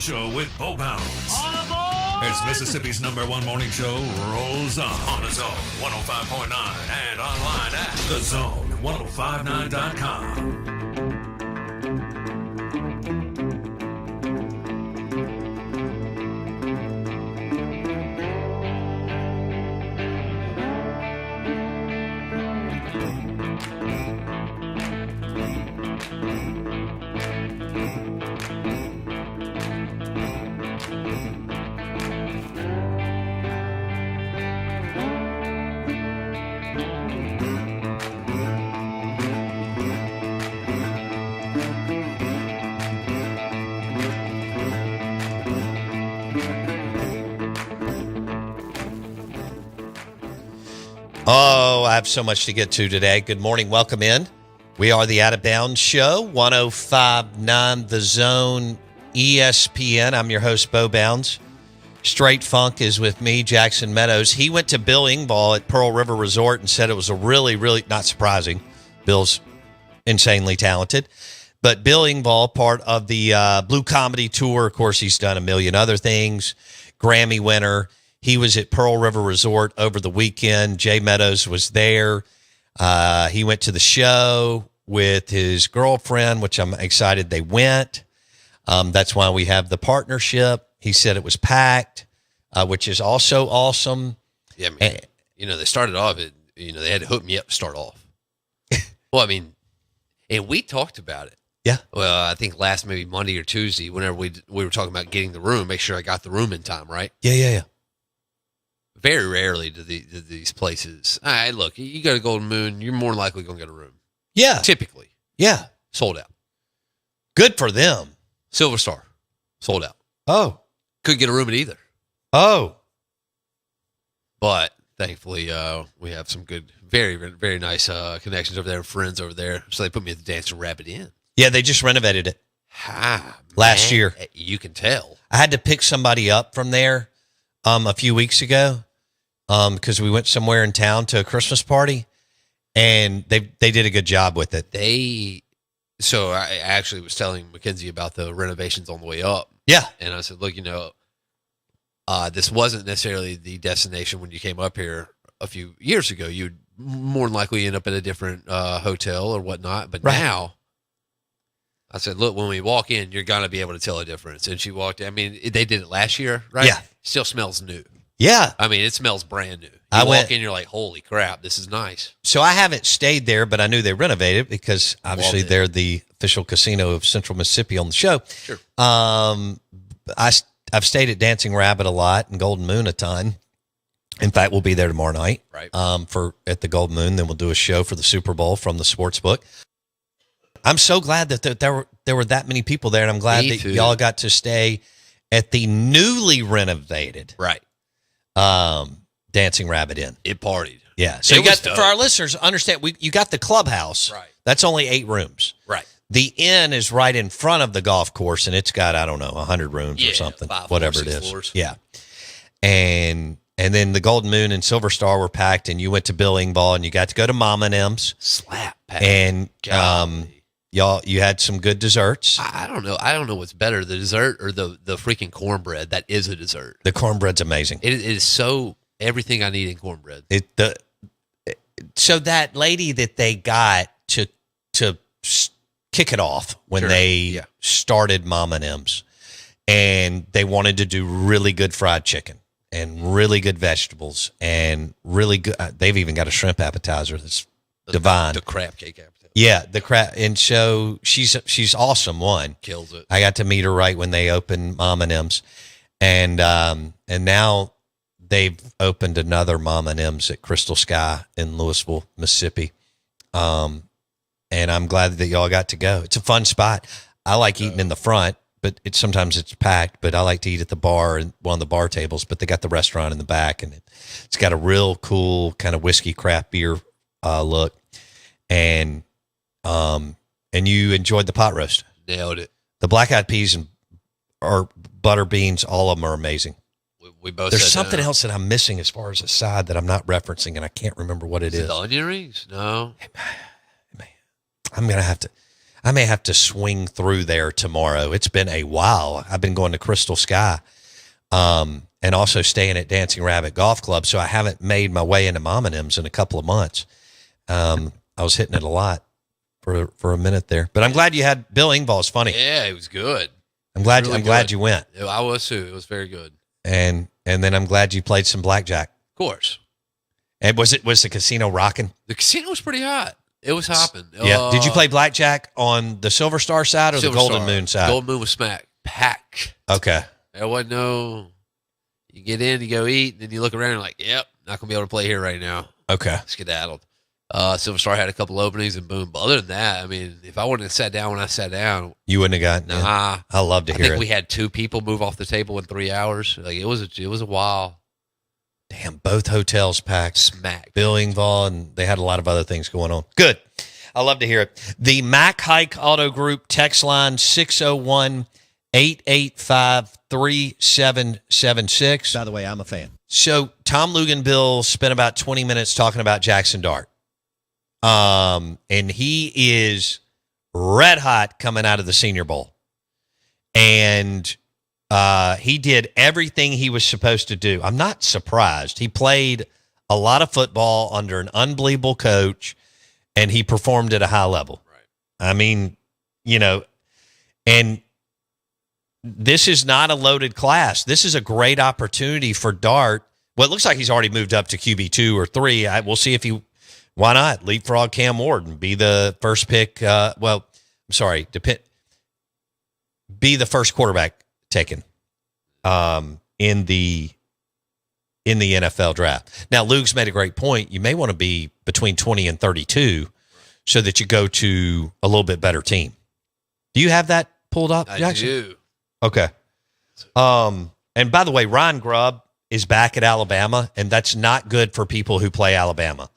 Show with Bo Bounds. It's Mississippi's #1 morning show rolls on the Zone 105.9 and online at thezone1059.com. Oh, I have so much to get to today. Good morning. Welcome in. We are the Out of Bounds Show, 105.9 The Zone, ESPN. I'm your host, Bo Bounds. Straight Funk is with me, Jaxson Meadows. He went to Bill Engvall at Pearl River Resort and said it was a really, not surprising. Bill's insanely talented. But Bill Engvall, part of the Blue Comedy Tour. Of course, he's done a million other things. Grammy winner. He was at Pearl River Resort over the weekend. Jay Meadows was there. He went to the show with his girlfriend, which I'm excited they went. That's why we have the partnership. He said it was packed, which is also awesome. Yeah, I mean, they started off, they had to hook me up to start off. Well, I mean, and we talked about it. Yeah. Well, I think last maybe Monday or Tuesday, whenever we were talking about getting the room, make sure I got the room in time, right? Yeah. Very rarely do these places. All right, look, you go to Golden Moon, you're more likely going to get a room. Yeah. Typically. Yeah. Sold out. Good for them. Silver Star. Sold out. Oh. Couldn't get a room at either. Oh. But thankfully, we have some good, very, very nice connections over there, friends over there. So they put me at the Dancing Rabbit Inn. Yeah, they just renovated it last year. You can tell. I had to pick somebody up from there a few weeks ago because we went somewhere in town to a Christmas party, and they did a good job with it. So I actually was telling Mackenzie about the renovations on the way up. Yeah. And I said, look, this wasn't necessarily the destination when you came up here a few years ago. You'd more than likely end up at a different hotel or whatnot. But now, I said, look, when we walk in, you're going to be able to tell a difference. And she walked in. I mean, they did it last year, right? Yeah. Still smells new. Yeah. I mean, it smells brand new. You walk in, you're like, holy crap, this is nice. So I haven't stayed there, but I knew they renovated because obviously they're the official casino of Central Mississippi on the show. Sure. I've stayed at Dancing Rabbit a lot and Golden Moon a ton. In fact, we'll be there tomorrow night at the Golden Moon. Then we'll do a show for the Super Bowl from the sports book. I'm so glad that there were that many people there, and I'm glad that y'all got to stay at the newly renovated Dancing Rabbit Inn. It partied. Yeah. So for our listeners, understand, you got the clubhouse. Right. That's only 8 rooms. Right. The inn is right in front of the golf course, and it's got, 100 rooms or something, whatever it is. Floors. Yeah. And then the Golden Moon and Silver Star were packed, and you went to Bill Engvall, and you got to go to Mama and M's. Slap pack. And you had some good desserts. I don't know. I don't know what's better, the dessert or the freaking cornbread. That is a dessert. The cornbread's amazing. It is so everything I need in cornbread. So that lady that they got to kick it off when they started Mama and M's, and they wanted to do really good fried chicken and really good vegetables and really good. They've even got a shrimp appetizer that's divine. The crab cake appetizer. Yeah, the crab. And so she's awesome. One kills it. I got to meet her right when they opened Mama and M's, and now they've opened another Mama and M's at Crystal Sky in Louisville, Mississippi. And I'm glad that y'all got to go. It's a fun spot. I like eating in the front, but sometimes it's packed, but I like to eat at the bar and one of the bar tables, but they got the restaurant in the back, and it's got a real cool kind of whiskey craft beer look. And you enjoyed the pot roast. Nailed it. The black-eyed peas or butter beans, all of them are amazing. We both. There's something else that I'm missing as far as a side that I'm not referencing, and I can't remember what it is. The onion rings? No. I'm gonna have to. I may have to swing through there tomorrow. It's been a while. I've been going to Crystal Sky and also staying at Dancing Rabbit Golf Club, so I haven't made my way into Mom and M's in a couple of months. I was hitting it a lot for a minute there. But I'm glad you had Bill Engvall's funny. Yeah, it was good. I'm glad you went. I was too. It was very good. And then I'm glad you played some blackjack. Of course. And was the casino rocking? The casino was pretty hot. It was hopping. Yeah. Did you play blackjack on the Silver Star side or the Golden Moon side? Golden Moon was packed. Okay. There wasn't no. You get in, you go eat, and then you look around and you're like, yep, not gonna be able to play here right now. Okay. Skedaddled. Silver Star had a couple openings and boom. But other than that, I mean, if I wouldn't have sat down when I sat down, you wouldn't have gotten. Nah. Yeah. I love to hear it. I think we had 2 people move off the table in 3 hours. Like it was a while. Damn, both hotels packed. Smack. Bill Engvall, and they had a lot of other things going on. Good. I love to hear it. The Mac Hike Auto Group text line 601-885-3776. By the way, I'm a fan. So Tom Luganbill spent about 20 minutes talking about Jaxson Dart. And he is red hot coming out of the Senior Bowl. And he did everything he was supposed to do. I'm not surprised. He played a lot of football under an unbelievable coach, and he performed at a high level. Right. I mean, and this is not a loaded class. This is a great opportunity for Dart. Well, it looks like he's already moved up to QB 2 or 3. We'll see if why not leapfrog Cam Ward and be the first pick. Be the first quarterback taken in the NFL draft. Now, Luke's made a great point. You may want to be between 20 and 32 so that you go to a little bit better team. Do you have that pulled up, Jaxson? I do. Okay. And by the way, Ryan Grubb is back at Alabama, and that's not good for people who play Alabama.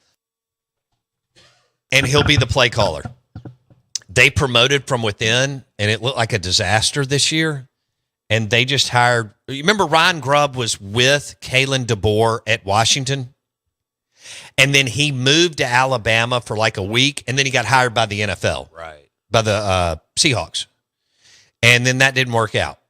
And he'll be the play caller. They promoted from within, and it looked like a disaster this year. And they just hired. You remember Ryan Grubb was with Kalen DeBoer at Washington? And then he moved to Alabama for like a week, and then he got hired by the NFL. Right. By the Seahawks. And then that didn't work out.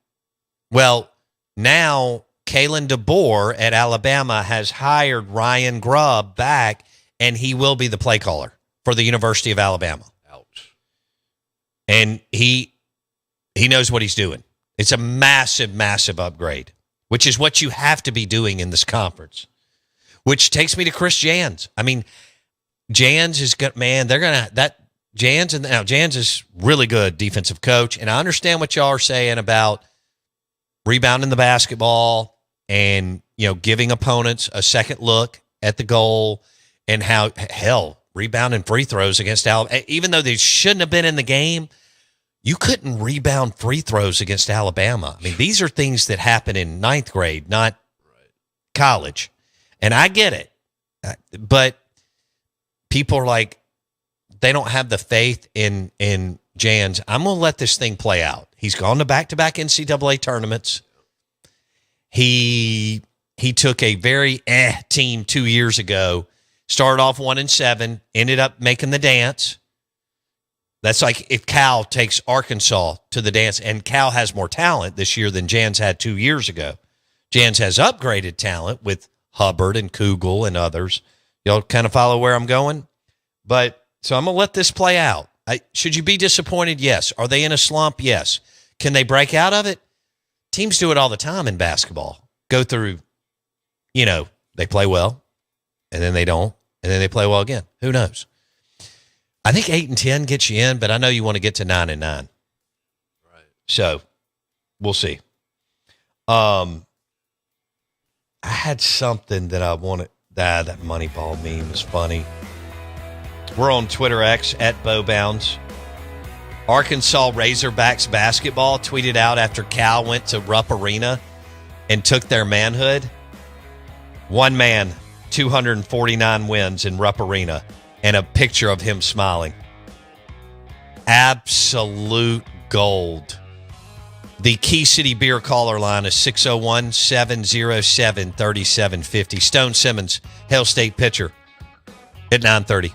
Well, now Kalen DeBoer at Alabama has hired Ryan Grubb back, and he will be the play caller for the University of Alabama. Ouch. And he knows what he's doing. It's a massive, massive upgrade, which is what you have to be doing in this conference, which takes me to Chris Jans. I mean, Jans is good, man. Jans is really good defensive coach. And I understand what y'all are saying about rebounding the basketball and, giving opponents a second look at the goal and how, rebounding free throws against Alabama, even though they shouldn't have been in the game. You couldn't rebound free throws against Alabama. I mean, these are things that happen in ninth grade, not college. And I get it. But people are like, they don't have the faith in Jans. I'm going to let this thing play out. He's gone to back-to-back NCAA tournaments. He took a very team 2 years ago, started off 1-7, ended up making the dance. That's like if Cal takes Arkansas to the dance, and Cal has more talent this year than Jans had 2 years ago. Jans has upgraded talent with Hubbard and Kugel and others. Y'all kind of follow where I'm going? So I'm going to let this play out. Should you be disappointed? Yes. Are they in a slump? Yes. Can they break out of it? Teams do it all the time in basketball. Go through, they play well, and then they don't, and then they play well again. Who knows? I think 8-10 gets you in, but I know you want to get to 9-9. Right. So we'll see. I had something that I wanted. That Moneyball meme was funny. We're on Twitter X at BoBounds. Arkansas Razorbacks basketball tweeted out after Cal went to Rupp Arena and took their manhood. One man, 249 wins in Rupp Arena, and a picture of him smiling. Absolute gold. The Key City Beer caller line is 601-707-3750. Stone Simmons, Hail State pitcher, at 9:30.